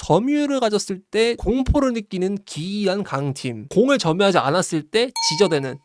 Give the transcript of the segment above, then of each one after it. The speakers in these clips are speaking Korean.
점유율을 가졌을 때 공포를 느끼는 기이한 강팀. 공을 점유하지 않았을 때 지저대는.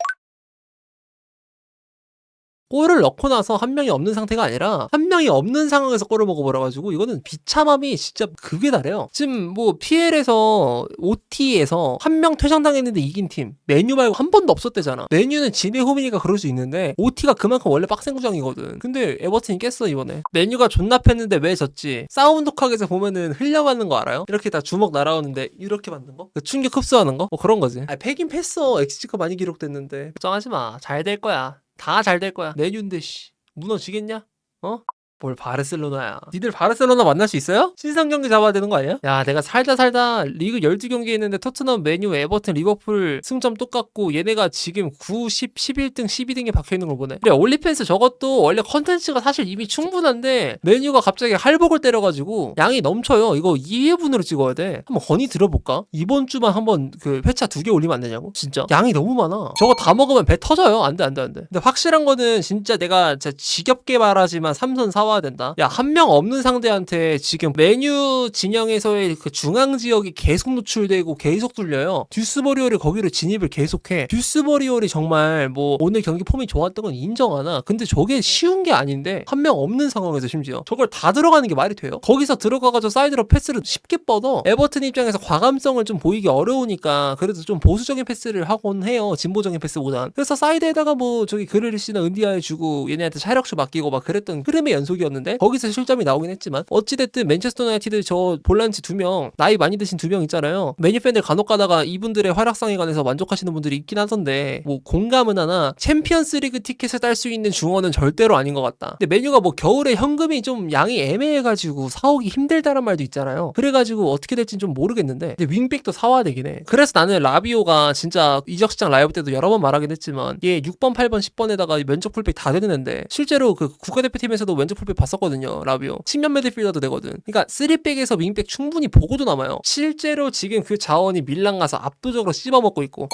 골을 넣고 나서 한 명이 없는 상태가 아니라 한 명이 없는 상황에서 골을 먹어버려가지고 이거는 비참함이 진짜 극에 달해요. 지금 뭐 PL에서 OT에서 한 명 퇴장당했는데 이긴 팀 메뉴 말고 한 번도 없었대잖아. 메뉴는 진의 호민이가 그럴 수 있는데 OT가 그만큼 원래 빡센 구장이거든. 근데 에버튼이 깼어 이번에. 메뉴가 존나 팼는데 왜 졌지? 사운드각에서 보면은 흘려맞는 거 알아요? 이렇게 다 주먹 날아오는데 이렇게 맞는 거? 그 충격 흡수하는 거? 뭐 그런 거지. 패긴 팼어. XG가 많이 기록됐는데 걱정하지 마. 잘 될 거야. 다 잘 될 거야. 메뉴인데 씨 무너지겠냐? 어? 뭘 바르셀로나야. 니들 바르셀로나 만날 수 있어요? 신상 경기 잡아야 되는 거 아니야? 야 내가 살다 리그 12경기 했는데 토트넘, 맨유, 에버튼, 리버풀 승점 똑같고 얘네가 지금 9, 10, 11등, 12등에 박혀있는 걸 보네. 그래 올리펜스 저것도 원래 컨텐츠가 사실 이미 충분한데 맨유가 갑자기 할복을 때려가지고 양이 넘쳐요. 이거 2회분으로 찍어야 돼. 한번 건의 들어볼까? 이번 주만 한번 그 회차 2개 올리면 안 되냐고? 진짜 양이 너무 많아. 저거 다 먹으면 배 터져요. 안 돼. 근데 확실한 거는 진짜 내가 진짜 지겹게 말하지만 삼선 사와야 된다. 야 한 명 없는 상대한테 지금 메뉴 진영에서의 그 중앙 지역이 계속 노출되고 계속 뚫려요. 듀스버리올이 거기로 진입을 계속해. 듀스버리올이 정말 뭐 오늘 경기 폼이 좋았던 건 인정하나. 근데 저게 쉬운 게 아닌데 한 명 없는 상황에서 심지어 저걸 다 들어가는 게 말이 돼요? 거기서 들어가가지고 사이드로 패스를 쉽게 뻗어. 에버튼 입장에서 과감성을 좀 보이기 어려우니까 그래도 좀 보수적인 패스를 하곤 해요. 진보적인 패스보단. 그래서 사이드에다가 뭐 저기 그르리시나 은디아에 주고 얘네한테 차력수 맡기고 막 그랬던 흐름의 연속이었는데 거기서 실점이 나오긴 했지만 어찌됐든 맨체스터 유나이티드 저 볼란치 2명 나이 많이 드신 2명 있잖아요. 메뉴 팬들 간혹 가다가 이분들의 활약상에 관해서 만족하시는 분들이 있긴 하던데 뭐 공감은 하나 챔피언스리그 티켓을 딸 수 있는 중원은 절대로 아닌 것 같다. 근데 메뉴가 뭐 겨울에 현금이 좀 양이 애매해가지고 사오기 힘들다는 말도 있잖아요. 그래가지고 어떻게 될진 좀 모르겠는데 근데 윙백도 사와야 되긴 해. 그래서 나는 라비오가 진짜 이적시장 라이브 때도 여러 번 말하긴 했지만 얘 6번 8번 10번에다가 면접 풀백 다 되는 앤데 실제로 그 국가대표팀에서도 면접 풀백 봤었거든요. 라비오 측면 미드필더도 되거든. 그러니까 3백에서 윙백 충분히 보고도 남아요. 실제로 지금 그 자원이 밀란 가서 압도적으로 씹어먹고 있고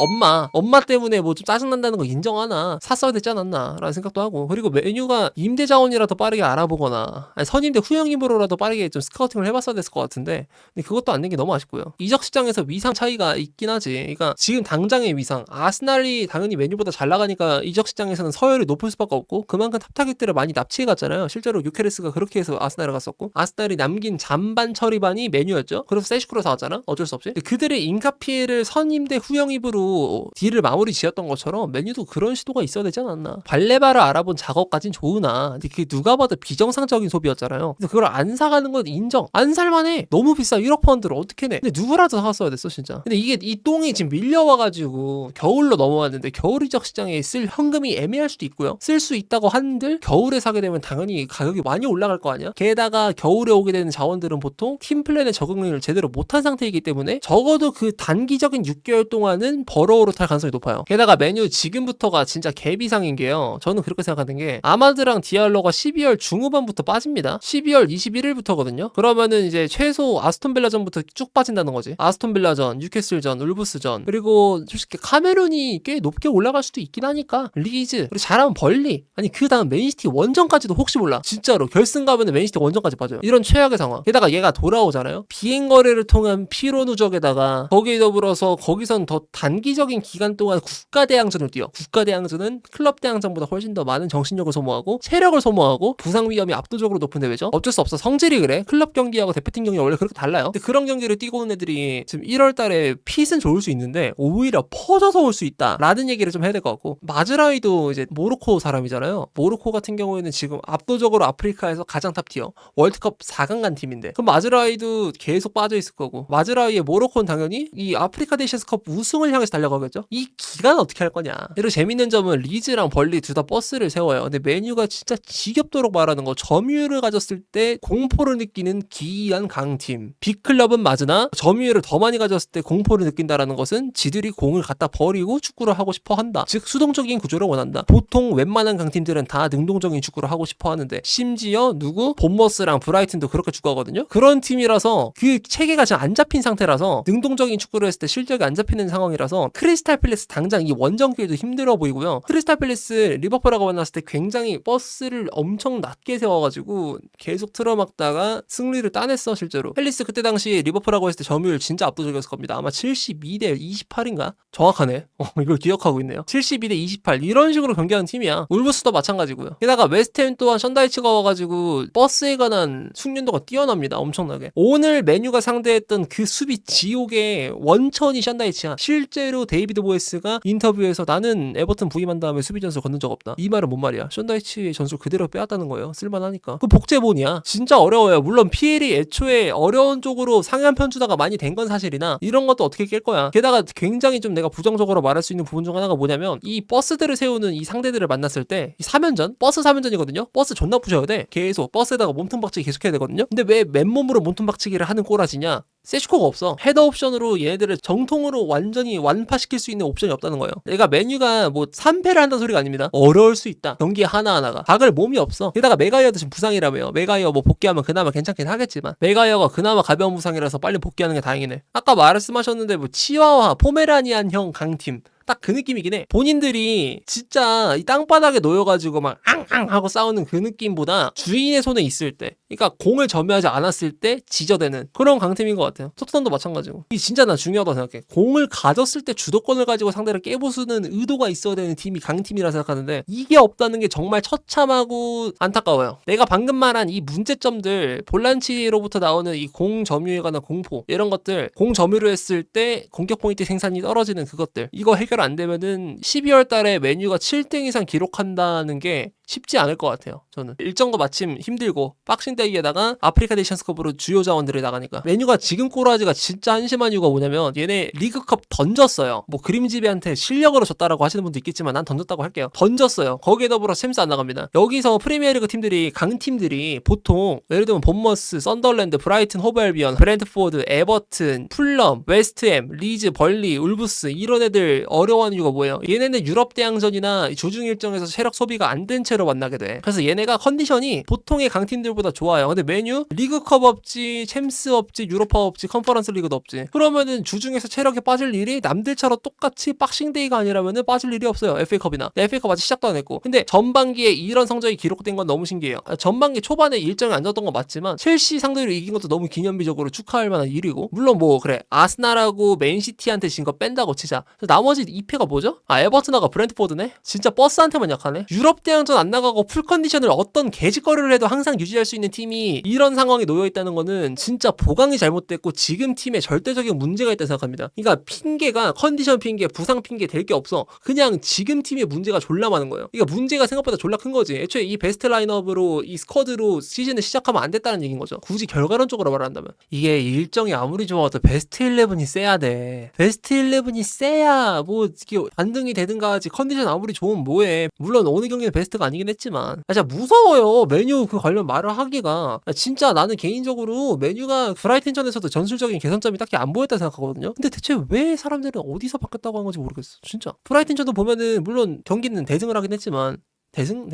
엄마 때문에 뭐 좀 짜증난다는 거 인정하나 샀어야 되지 않았나 라는 생각도 하고 그리고 메뉴가 임대 자원이라도 빠르게 알아보거나 아니, 선임대 후영임으로라도 빠르게 좀 스카우팅을 해봤어야 됐을 것 같은데 근데 그것도 안 된 게 너무 아쉽고요. 이적 시장에서 위상 차이가 있긴 하지. 그러니까 지금 당장의 위상 아스날이 당연히 메뉴보다 잘 나가니까 이적 시장에서는 서열이 높을 수밖에 없고 그만큼 탑타겟들을 많이 납치해 갔잖아요. 실제로 유케레스가 그렇게 해서 아스날을 갔었고 아스날이 남긴 잔반 처리반이 메뉴였죠. 그래서 세시크로 사왔잖아. 어쩔 수 없이. 그들의 인카피에를 선임대 후영입으로 딜을 마무리 지었던 것처럼 메뉴도 그런 시도가 있어야 되지 않았나. 발레바를 알아본 작업까진 좋으나 근데 그게 누가 봐도 비정상적인 소비였잖아요. 그래서 그걸 안 사가는 건 인정. 안 살만해. 너무 비싸. 1억 파운드를 어떻게 내. 근데 누구라도 사왔어야 됐어 진짜. 근데 이게 이 똥이 지금 밀려와가지고 겨울로 넘어왔는데 겨울 이적 시장에 쓸 현금이 애매할 수도 있고요. 쓸 수 있다고 한들 겨울에 사게 되면 당연히 가격이 많이 올라갈 거 아니야. 게다가 겨울에 오게 되는 자원들은 보통 팀 플랜의 적응을 제대로 못한 상태이기 때문에 적어도 그 단기적인 6개월 동안은 버러우로 탈 가능성이 높아요. 게다가 메뉴 지금부터가 진짜 개비상인 게요. 저는 그렇게 생각하는 게 아마드랑 디알로가 12월 중후반부터 빠집니다. 12월 21일부터거든요. 그러면은 이제 최소 아스톤빌라전부터 쭉 빠진다는 거지. 아스톤빌라전, 뉴캐슬전, 울브스전 그리고 솔직히 카메룬이 꽤 높게 올라갈 수도 있긴 하니까 리즈 그리고 잘하면 벌리 아니 그 다음 맨시티 원정까지도 혹시 몰라. 진짜로 결승 가면은 맨시티 원정까지 빠져요. 이런 최악의 상황. 게다가 얘가 돌아오잖아요. 비행거래를 통한 피로 누적에다가 거기에 더불어서 거기선 더 단기적인 기간 동안 국가대항전을 뛰어. 국가대항전은 클럽대항전보다 훨씬 더 많은 정신력을 소모하고 체력을 소모하고 부상 위험이 압도적으로 높은 대회죠. 어쩔 수 없어. 성질이 그래. 클럽 경기하고 대표팀 경기 원래 그렇게 달라요. 근데 그런 경기를 뛰고 온 애들이 지금 1월 달에 핏은 좋을 수 있는데 오히려 퍼져서 올 수 있다 라는 얘기를 좀 해야 될 것 같고 마즈라이도 이제 모로코 사람이잖아요. 모로코 같은 경우에는 지금 압도적으로 아프리카에서 가장 탑티어 월드컵 4강 간 팀인데 그럼 마즈라이도 계속 빠져있을 거고 마즈라이의 모로코는 당연히 이 아프리카 네이션스컵 우승을 향해서 달려가겠죠. 이 기간은 어떻게 할 거냐. 그리고 재밌는 점은 리즈랑 벌리 둘 다 버스를 세워요. 근데 메뉴가 진짜 지겹도록 말하는 거 점유율을 가졌을 때 공포를 느끼는 기이한 강팀. 빅클럽은 맞으나 점유율을 더 많이 가졌을 때 공포를 느낀다라는 것은 지들이 공을 갖다 버리고 축구를 하고 싶어 한다. 즉 수동적인 구조를 원한다. 보통 웬만한 강팀들은 다 능동적인 축구를 하고 싶어 하는데 심지어 누구? 본머스랑 브라이튼도 그렇게 축구하거든요. 그런 팀이라서 그 체계가 지금 안 잡힌 상태라서 능동적인 축구를 했을 때 실력이 안 잡히는 상황이라서 크리스탈 팰리스 당장 이 원정길도 힘들어 보이고요. 크리스탈 팰리스 리버풀하고 만났을 때 굉장히 버스를 엄청 낮게 세워가지고 계속 틀어막다가 승리를 따냈어. 실제로 팰리스 그때 당시 리버풀하고 했을 때 점유율 진짜 압도적이었을 겁니다. 아마 72대 28인가? 정확하네. 이걸 기억하고 있네요. 72대 28 이런 식으로 경기하는 팀이야. 울브스도 마찬가지고요. 게다가 웨스트햄 또한 션다이치가 와가지고 버스에 관한 숙련도가 뛰어납니다. 엄청나게. 오늘 메뉴가 상대했던 그 수비 지옥의 원천이 션다이치야. 실제로 데이비드 모예스가 인터뷰에서 나는 에버튼 부임한 다음에 수비 전술 건든 적 없다. 이 말은 뭔 말이야? 션다이치의 전술 그대로 빼왔다는 거예요. 쓸만하니까. 그 복제본이야. 진짜 어려워요. 물론 PL이 애초에 어려운 쪽으로 상향 편주다가 많이 된 건 사실이나 이런 것도 어떻게 깰 거야. 게다가 굉장히 좀 내가 부정적으로 말할 수 있는 부분 중 하나가 뭐냐면 이 버스들을 세우는 이 상대들을 만났을 때 3연전? 버스 3연전이거든요? 버스 존나 부셔야 돼. 계속 버스에다가 몸통 박치기 계속해야 되거든요? 근데 왜 맨몸으로 몸통 박치기를 하는 꼬라지냐? 세슈코가 없어. 헤더 옵션으로 얘네들을 정통으로 완전히 완파시킬 수 있는 옵션이 없다는 거예요. 얘가 메뉴가 뭐 3패를 한다는 소리가 아닙니다. 어려울 수 있다. 경기 하나하나가. 박을 몸이 없어. 게다가 메가이어도 지금 부상이라며요. 메가이어 뭐 복귀하면 그나마 괜찮긴 하겠지만 메가이어가 그나마 가벼운 부상이라서 빨리 복귀하는 게 다행이네. 아까 말씀하셨는데 뭐 치와와 포메라니안형 강팀 딱 그 느낌이긴 해. 본인들이 진짜 이 땅바닥에 놓여가지고 막 앙앙 하고 싸우는 그 느낌보다 주인의 손에 있을 때, 그러니까 공을 점유하지 않았을 때 지저대는 그런 강팀인 것 같아요. 토트넘도 마찬가지고. 이게 진짜 나 중요하다고 생각해. 공을 가졌을 때 주도권을 가지고 상대를 깨부수는 의도가 있어야 되는 팀이 강팀이라 생각하는데 이게 없다는 게 정말 처참하고 안타까워요. 내가 방금 말한 이 문제점들, 볼란치로부터 나오는 이 공 점유에 관한 공포, 이런 것들, 공 점유를 했을 때 공격 포인트 생산이 떨어지는 그것들, 이거 해결 안 되면은 12월 달에 메뉴가 7등 이상 기록한다는 게 쉽지 않을 것 같아요. 저는 일정도 마침 힘들고 박싱데이에다가 아프리카 네이션스컵으로 주요 자원들이 나가니까 메뉴가 지금 꼬라지가 진짜 한심한 이유가 뭐냐면 얘네 리그컵 던졌어요. 뭐 그림지배한테 실력으로 졌다라고 하시는 분도 있겠지만 난 던졌다고 할게요. 던졌어요. 거기에 더불어 챔스 안 나갑니다. 여기서 프리미어리그 팀들이 강팀들이 보통 예를 들면 본머스, 썬더랜드, 브라이튼, 호버앨비언, 브랜트포드, 에버튼, 풀럼, 웨스트햄, 리즈, 벌리, 울브스 이런 애들 어려워하는 이유가 뭐예요? 얘네는 유럽 대항전이나 조중 일정에서 체력 소비가 안 된 채로 만나게 돼. 그래서 얘네가 컨디션이 보통의 강팀들보다 좋아요. 근데 메뉴 리그컵 없지, 챔스 없지, 유로파 없지, 컨퍼런스 리그도 없지. 그러면은 주중에서 체력이 빠질 일이 남들처럼 똑같이 박싱데이가 아니라면은 빠질 일이 없어요. FA컵이나. FA컵 아직 시작도 안 했고. 근데 전반기에 이런 성적이 기록된 건 너무 신기해요. 전반기 초반에 일정이 안 졌던 건 맞지만 첼시 상대로 이긴 것도 너무 기념비적으로 축하할 만한 일이고, 물론 뭐 그래 아스날하고 맨시티한테 진 거 뺀다고 치자. 나머지 2패가 뭐죠? 에버튼하고 브랜트포드네? 진짜 버스한테만 약하네? 유럽 대항전 안 나가고 풀컨디션을 어떤 개짓거리를 해도 항상 유지할 수 있는 팀이 이런 상황에 놓여있다는 거는 진짜 보강이 잘못됐고 지금 팀에 절대적인 문제가 있다고 생각합니다. 그러니까 핑계가 컨디션 핑계, 부상 핑계 될 게 없어. 그냥 지금 팀의 문제가 졸라 많은 거예요. 그러니까 문제가 생각보다 졸라 큰 거지. 애초에 이 베스트 라인업으로 이 스쿼드로 시즌을 시작하면 안 됐다는 얘기인 거죠. 굳이 결과론적으로 말한다면. 이게 일정이 아무리 좋아도 베스트 11이 세야 돼. 베스트 11이 세야 뭐 이게 반등이 되든가 하지. 컨디션 아무리 좋으면 뭐해. 물론 오늘 경기는 베스트가 아니긴 했지만 진짜 무서워요. 메뉴 그 관련 말을 하기가. 진짜 나는 개인적으로 메뉴가 브라이튼전에서도 전술적인 개선점이 딱히 안 보였다 생각하거든요. 근데 대체 왜 사람들은 어디서 바뀌었다고 하는 건지 모르겠어. 진짜 브라이튼전도 보면은 물론 경기는 대승을 하긴 했지만 대승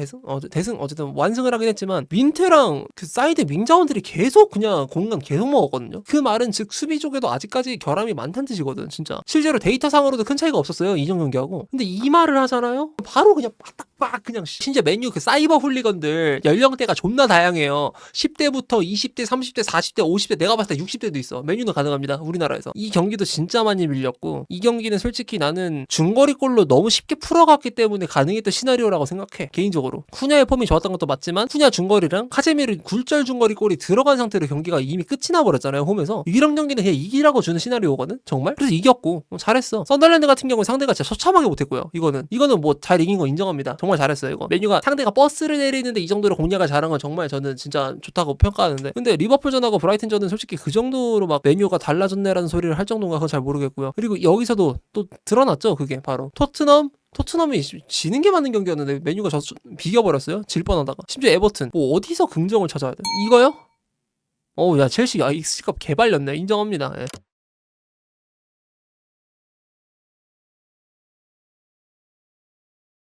어쨌든 완승을 하긴 했지만 민테랑 그 사이드 윙자원들이 계속 그냥 공간 계속 먹었거든요. 그 말은 즉 수비 쪽에도 아직까지 결함이 많다는 뜻이거든. 진짜 실제로 데이터상으로도 큰 차이가 없었어요, 이전 경기하고. 근데 이 말을 하잖아요, 바로 그냥 빡 그냥. 심지어 메뉴 그 사이버 훌리건들 연령대가 존나 다양해요. 10대부터 20대, 30대, 40대, 50대, 내가 봤을 때 60대도 있어. 메뉴는 가능합니다, 우리나라에서. 이 경기도 진짜 많이 밀렸고, 이 경기는 솔직히 나는 중거리 골로 너무 쉽게 풀어갔기 때문에 가능했던 시나리오라고 생각해, 개인적으로. 쿠냐의 폼이 좋았던 것도 맞지만 쿠냐 중거리랑 카제미르 굴절 중거리 골이 들어간 상태로 경기가 이미 끝이 나버렸잖아요, 홈에서. 이런 경기는 그냥 이기라고 주는 시나리오거든, 정말. 그래서 이겼고 잘했어. 썬더랜드 같은 경우는 상대가 진짜 처참하게 못했고요. 이거는 뭐 잘 이긴 거 인정합니다. 정말 잘했어요. 이거 메뉴가 상대가 버스를 내리는데 이 정도로 공략을 잘한 건 정말 저는 진짜 좋다고 평가하는데, 근데 리버풀전하고 브라이튼전은 솔직히 그 정도로 막 메뉴가 달라졌네라는 소리를 할 정도인가 그건 잘 모르겠고요. 그리고 여기서도 또 드러났죠, 그게 바로 토트넘이 지는 게 맞는 경기였는데 메뉴가 비겨버렸어요. 질 뻔하다가. 심지어 에버튼 뭐 어디서 긍정을 찾아야 돼? 이거요? 야 첼시 XG값 개발렸네. 인정합니다. 예.